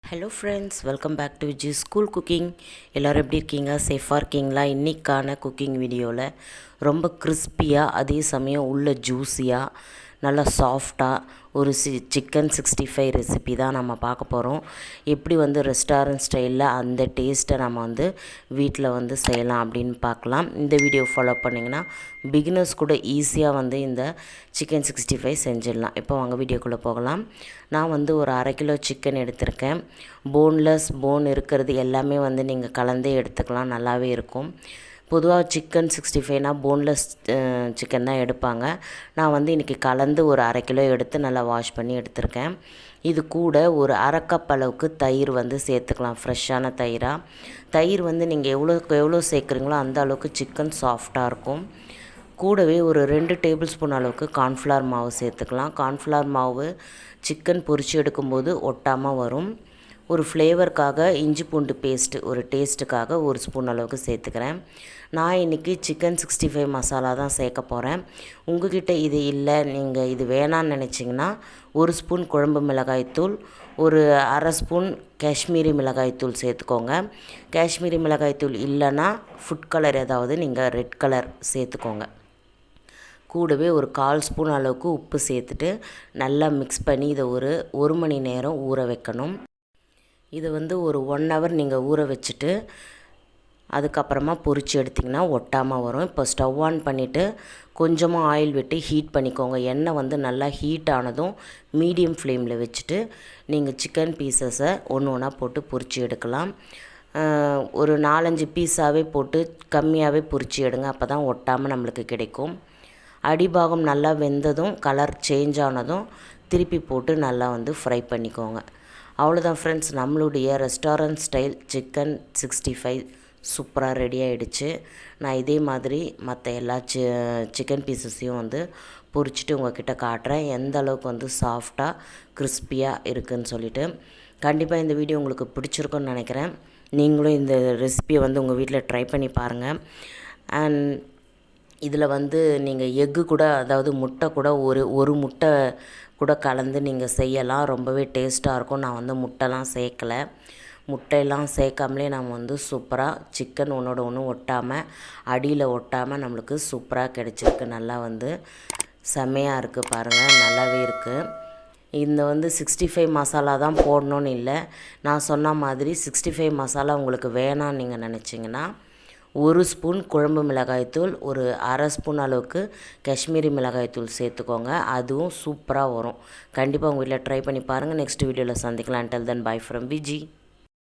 Hello friends, welcome back to Viji school cooking. எல்லோரும் எப்படி இருக்கீங்க? சேஃபாக இருக்கீங்களா? இன்றைக்கான குக்கிங் வீடியோவில் ரொம்ப கிறிஸ்பியாக, அதே சமயம் உள்ள ஜூஸியாக, நல்லா சாஃப்டாக ஒரு சிக்கன் 65 ரெசிபி தான் நம்ம பார்க்க போகிறோம். எப்படி ரெஸ்டாரண்ட் ஸ்டைலில் அந்த டேஸ்ட்டை நம்ம வீட்டில் செய்யலாம் அப்படின்னு பார்க்கலாம். இந்த வீடியோ ஃபாலோ பண்ணிங்கன்னா பிகினர்ஸ் கூட ஈஸியாக இந்த சிக்கன் 65 செஞ்சிடலாம். இப்போ வாங்க வீடியோக்குள்ளே போகலாம். நான் ஒரு 1/2 கிலோ சிக்கன் எடுத்திருக்கேன். போன்லெஸ், போன் இருக்கிறது எல்லாமே நீங்கள் கலந்தே எடுத்துக்கலாம், நல்லாவே இருக்கும். பொதுவாக சிக்கன் 65னால் போன்லெஸ் சிக்கன் தான் எடுப்பாங்க. நான் இன்றைக்கி கலந்து ஒரு 1/2 கிலோ எடுத்து நல்லா வாஷ் பண்ணி எடுத்திருக்கேன். இது கூட ஒரு 1/2 கப் அளவுக்கு தயிர் சேர்த்துக்கலாம், ஃப்ரெஷ்ஷான தயிராக. தயிர் நீங்கள் எவ்வளோ சேர்க்குறீங்களோ அந்த அளவுக்கு சிக்கன் சாஃப்டாக இருக்கும். கூடவே ஒரு 2 டேபிள் ஸ்பூன் அளவுக்கு கார்ன்ஃப்ளவர் மாவு சேர்த்துக்கலாம். கார்ன்ஃப்ளவர் மாவு சிக்கன் பொரித்து எடுக்கும்போது ஒட்டாமல் வரும். ஒரு ஃப்ளேவருக்காக இஞ்சி பூண்டு பேஸ்ட்டு, ஒரு டேஸ்ட்டுக்காக 1 ஸ்பூன் அளவுக்கு சேர்த்துக்கிறேன். நான் இன்றைக்கி சிக்கன் 65 மசாலா தான் சேர்க்க போகிறேன். உங்கள்கிட்ட இது இல்லை, நீங்கள் இது வேணான்னு நினச்சிங்கன்னா 1 ஸ்பூன் குழம்பு மிளகாய்த்தூள், ஒரு 1/2 ஸ்பூன் காஷ்மீரி மிளகாய்த்தூள் சேர்த்துக்கோங்க. காஷ்மீரி மிளகாய்த்தூள் இல்லைன்னா ஃபுட் கலர் ஏதாவது நீங்கள் ரெட் கலர் சேர்த்துக்கோங்க. கூடவே ஒரு 1/4 ஸ்பூன் அளவுக்கு உப்பு சேர்த்துட்டு நல்லா மிக்ஸ் பண்ணி இதை ஒரு 1 மணி நேரம் ஊற வைக்கணும். இதை ஒரு 1 ஹவர் நீங்கள் ஊற வச்சுட்டு அதுக்கப்புறமா பொரித்து எடுத்திங்கன்னா ஒட்டாமல் வரும். இப்போ ஸ்டவ் ஆன் பண்ணிவிட்டு கொஞ்சமாக ஆயில் விட்டு ஹீட் பண்ணிக்கோங்க. எண்ணெய் நல்லா ஹீட் ஆனதும் மீடியம் ஃப்ளேமில் வச்சுட்டு நீங்கள் சிக்கன் பீசஸை ஒன்று ஒன்றா போட்டு பொரித்து எடுக்கலாம். ஒரு 4-5 பீஸாகவே போட்டு கம்மியாகவே பொரித்து எடுங்க, அப்போ தான் ஒட்டாமல் நம்மளுக்கு கிடைக்கும். அடிபாகம் நல்லா வெந்ததும் கலர் சேஞ்ச் ஆனதும் திருப்பி போட்டு நல்லா ஃப்ரை பண்ணிக்கோங்க. அவ்வளோதான் ஃப்ரெண்ட்ஸ், நம்மளுடைய ரெஸ்டாரண்ட் ஸ்டைல் சிக்கன் 65 சூப்பராக ரெடி ஆகிடுச்சு. நான் இதே மாதிரி மற்ற எல்லா சிக்கன் பீசஸையும் பொரிச்சிட்டு உங்கள்கிட்ட காட்டுறேன், எந்த அளவுக்கு சாஃப்டாக கிறிஸ்பியாக இருக்குதுன்னு சொல்லிவிட்டு. கண்டிப்பாக இந்த வீடியோ உங்களுக்கு பிடிச்சிருக்குன்னு நினைக்கிறேன். நீங்களும் இந்த ரெசிபியை உங்கள் வீட்டில் ட்ரை பண்ணி பாருங்கள். அண்ட் இதில் நீங்கள் எக்கு கூட, அதாவது முட்டை கூட ஒரு முட்டை கூட கலந்து நீங்கள் செய்யலாம், ரொம்பவே டேஸ்ட்டாக இருக்கும். நான் முட்டைலாம் சேர்க்கலை. முட்டையெல்லாம் சேர்க்காமலே நம்ம சூப்பராக சிக்கன் ஒன்றோட ஒன்று ஒட்டாமல், அடியில் ஒட்டாமல் நம்மளுக்கு சூப்பராக கிடச்சிருக்கு. நல்லா செம்மையாக இருக்குது பாருங்கள், நல்லாவே இருக்குது. இந்த 65 மசாலா தான் போடணுன்னு இல்லை. நான் சொன்ன மாதிரி 65 மசாலா உங்களுக்கு வேணான்னு நீங்கள் நினச்சிங்கன்னா 1 ஸ்பூன் குழம்பு மிளகாய்த்தூள், ஒரு 1/2 ஸ்பூன் அளவுக்கு காஷ்மீரி மிளகாய்த்தூள் சேர்த்துக்கோங்க. அதுவும் சூப்பராக வரும். கண்டிப்பாக உங்கள் வீட்டில் ட்ரை பண்ணி பாருங்கள். நெக்ஸ்ட் வீடியோவில் சந்திக்கலாம். until then, bye from Viji.